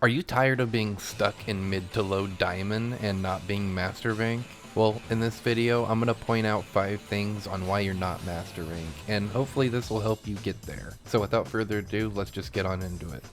Are you tired of being stuck in mid to low diamond and not being master rank? Well, in this video, I'm going to point out 5 things on why you're not master rank, and hopefully this will help you get there. So without further ado, let's just get on into it.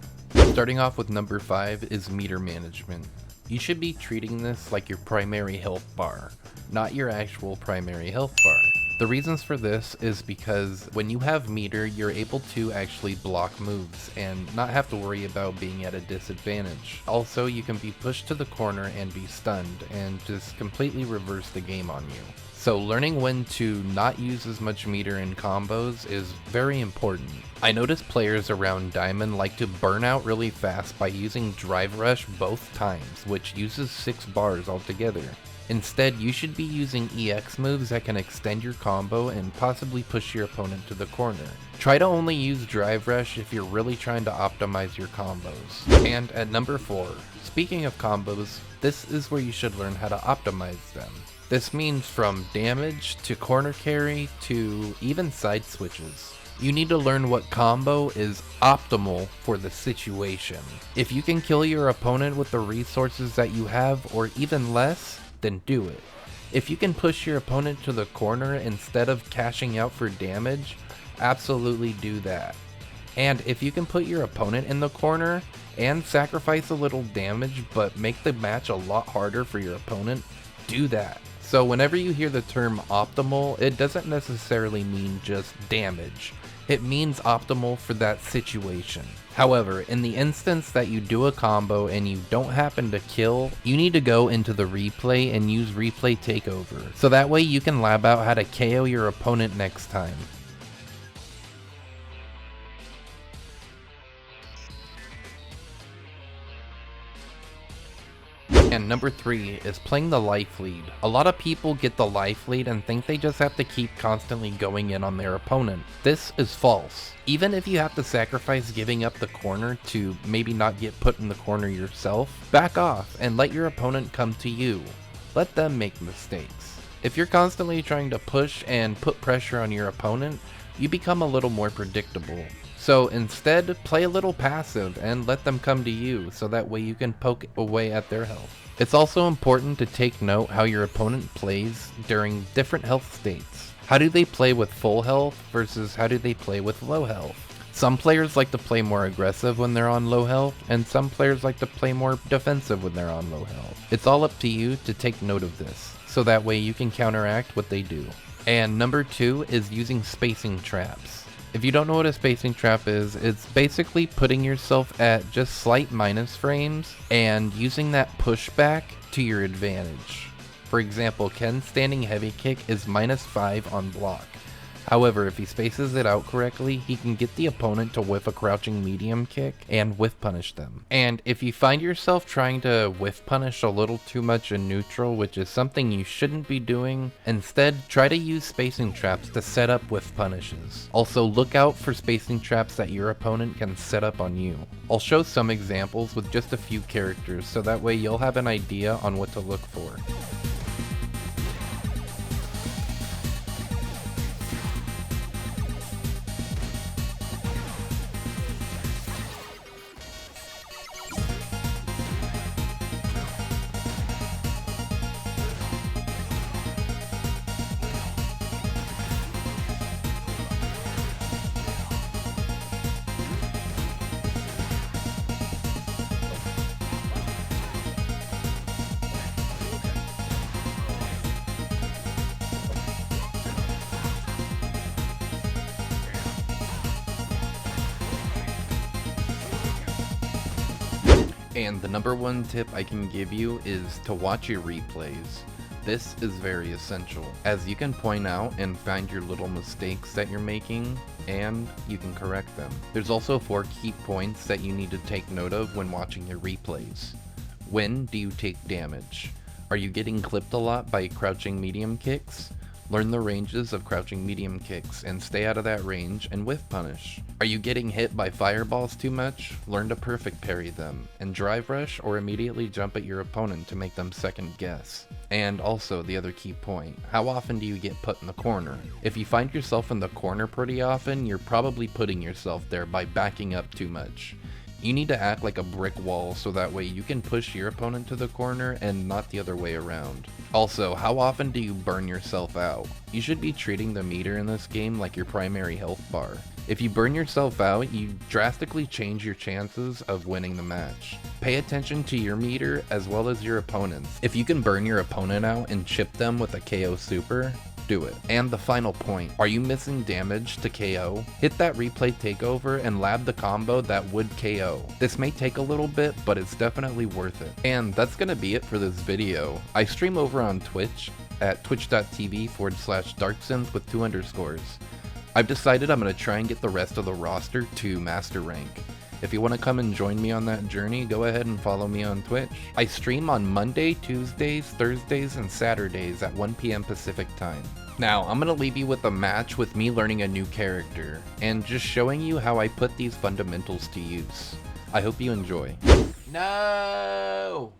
Starting off with number 5 is meter management. You should be treating this like your primary health bar, not your actual primary health bar. The reasons for this is because when you have meter, you're able to actually block moves and not have to worry about being at a disadvantage. Also, you can be pushed to the corner and be stunned and just completely reverse the game on you. So learning when to not use as much meter in combos is very important. I notice players around Diamond like to burn out really fast by using Drive Rush both times, which uses 6 bars altogether. Instead, you should be using EX moves that can extend your combo and possibly push your opponent to the corner. Try to only use Drive Rush if you're really trying to optimize your combos. And at number 4, speaking of combos, this is where you should learn how to optimize them. This means from damage to corner carry to even side switches. You need to learn what combo is optimal for the situation. If you can kill your opponent with the resources that you have or even less, then do it. If you can push your opponent to the corner instead of cashing out for damage, absolutely do that. And if you can put your opponent in the corner and sacrifice a little damage but make the match a lot harder for your opponent, do that. So whenever you hear the term optimal, it doesn't necessarily mean just damage. It means optimal for that situation. However, in the instance that you do a combo and you don't happen to kill, you need to go into the replay and use replay takeover. So that way you can lab out how to KO your opponent next time. And number 3 is playing the life lead. A lot of people get the life lead and think they just have to keep constantly going in on their opponent. This is false. Even if you have to sacrifice giving up the corner to maybe not get put in the corner yourself, back off and let your opponent come to you. Let them make mistakes. If you're constantly trying to push and put pressure on your opponent, you become a little more predictable. So instead, play a little passive and let them come to you so that way you can poke away at their health. It's also important to take note how your opponent plays during different health states. How do they play with full health versus how do they play with low health? Some players like to play more aggressive when they're on low health, and some players like to play more defensive when they're on low health. It's all up to you to take note of this, so that way you can counteract what they do. And number 2 is using spacing traps. If you don't know what a spacing trap is, it's basically putting yourself at just slight minus frames and using that pushback to your advantage. For example, Ken's standing heavy kick is -5 on block. However, if he spaces it out correctly, he can get the opponent to whiff a crouching medium kick and whiff punish them. And if you find yourself trying to whiff punish a little too much in neutral, which is something you shouldn't be doing, instead try to use spacing traps to set up whiff punishes. Also look out for spacing traps that your opponent can set up on you. I'll show some examples with just a few characters so that way you'll have an idea on what to look for. And the number 1 tip I can give you is to watch your replays. This is very essential, as you can point out and find your little mistakes that you're making, and you can correct them. There's also 4 key points that you need to take note of when watching your replays. When do you take damage? Are you getting clipped a lot by crouching medium kicks? Learn the ranges of crouching medium kicks and stay out of that range and whiff punish. Are you getting hit by fireballs too much? Learn to perfect parry them, and drive rush or immediately jump at your opponent to make them second guess. And also the other key point, how often do you get put in the corner? If you find yourself in the corner pretty often, you're probably putting yourself there by backing up too much. You need to act like a brick wall so that way you can push your opponent to the corner and not the other way around. Also, how often do you burn yourself out? You should be treating the meter in this game like your primary health bar. If you burn yourself out, you drastically change your chances of winning the match. Pay attention to your meter as well as your opponent's. If you can burn your opponent out and chip them with a KO super, do it. And the final point, are you missing damage to KO? Hit that replay takeover and lab the combo that would KO. This may take a little bit, but it's definitely worth it. And that's gonna be it for this video. I stream over on Twitch at twitch.tv/darksynth with 2 underscores. I've decided I'm gonna try and get the rest of the roster to master rank. If you want to come and join me on that journey, go ahead and follow me on Twitch. I stream on Monday, Tuesdays, Thursdays, and Saturdays at 1 PM Pacific time. Now, I'm going to leave you with a match with me learning a new character, and just showing you how I put these fundamentals to use. I hope you enjoy. No!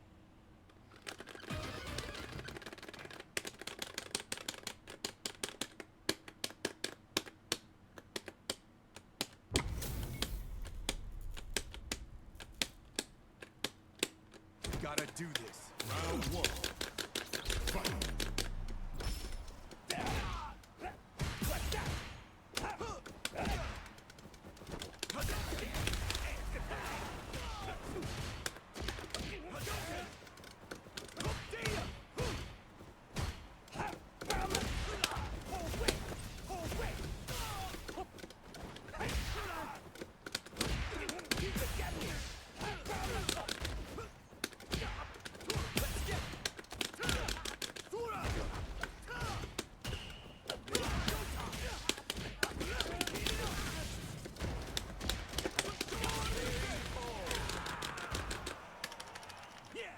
Gotta do this. Round 1. Fight.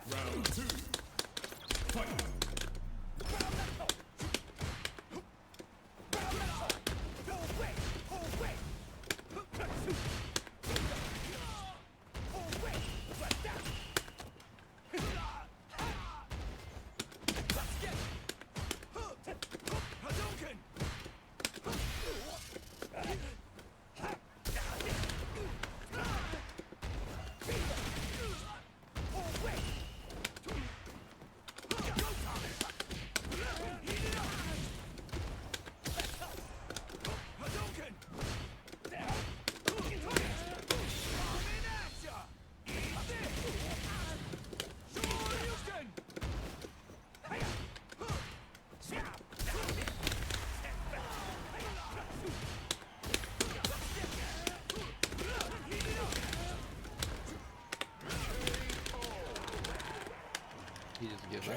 Round 2. Fight. He just give up.